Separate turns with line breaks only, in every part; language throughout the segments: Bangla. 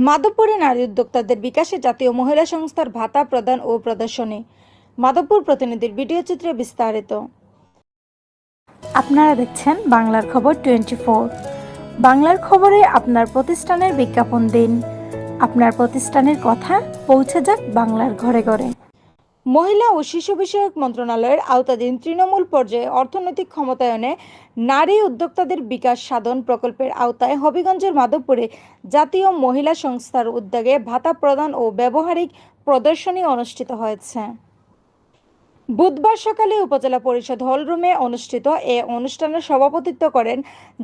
মাধবপুরে নারী উদ্যোক্তাদের বিকাশে জাতীয় মহিলা সংস্থার ভাতা প্রদান ও প্রদর্শনী। মাধবপুর প্রতিনিধির ভিডিও চিত্রে বিস্তারিত। আপনারা দেখছেন বাংলার খবর 24। বাংলার খবরে আপনার প্রতিষ্ঠানের বিজ্ঞাপন দিন। আপনার প্রতিষ্ঠানের কথা পৌঁছে যাক বাংলার ঘরে ঘরে। মহিলা ও শিশু বিষয়ক মন্ত্রণালয়ের আওতাধীন তৃণমূল পর্যায়ে অর্থনৈতিক ক্ষমতায়নে নারী উদ্যোক্তাদের বিকাশ সাধন প্রকল্পের আওতায় হবিগঞ্জের মাধবপুরে জাতীয় মহিলা সংস্থার উদ্যোগে ভাতা প্রদান ও ব্যবহারিক প্রদর্শনী অনুষ্ঠিত হয়েছে। বুধবার সকালে উপজেলা পরিষদ হলরুমে অনুষ্ঠিত এ অনুষ্ঠানে সভাপতিত্ব করেন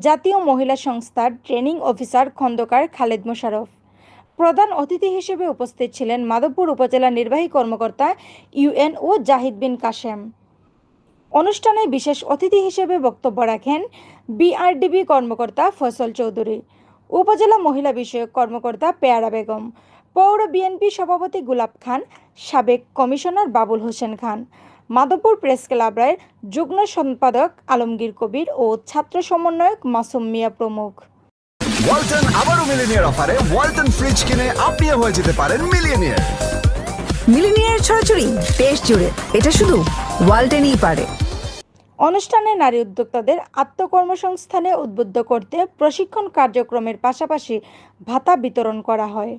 জাতীয় মহিলা সংস্থার ট্রেনিং অফিসার খন্দকার খালেদ মোশাররফ। প্রধান অতিথি হিসেবে উপস্থিত ছিলেন মাধবপুর উপজেলা নির্বাহী কর্মকর্তা ইউএনও জাহিদ বিন কাশেম। অনুষ্ঠানে বিশেষ অতিথি হিসেবে বক্তব্য রাখেন বিআরডিবি কর্মকর্তা ফয়সল চৌধুরী, উপজেলা মহিলা বিষয়ক কর্মকর্তা পেয়ারা বেগম, পৌর বিএনপি সভাপতি গুলাব খান, সাবেক কমিশনার বাবুল হোসেন খান, মাধবপুর প্রেস ক্লাবের যুগ্ম সম্পাদক আলমগীর কবির ও ছাত্র সমন্বয়ক মাসুম মিয়া প্রমুখ।
ওয়ালটন আবারও মিলিনিয়ার অফারে ওয়ালটন ফ্রিজ কিনে আপনিও হয়ে যেতে পারেন মিলিয়নিয়ার।
মিলিনিয়ার ছড়াছড়ি দেশ জুড়ে, এটা শুধু ওয়ালটেনই পারে।
অনুষ্ঠানে নারী উদ্যোক্তাদের আত্মকর্মসংস্থানে উদ্বুদ্ধ করতে প্রশিক্ষণ কার্যক্রমের পাশাপাশি ভাতা বিতরণ করা হয়।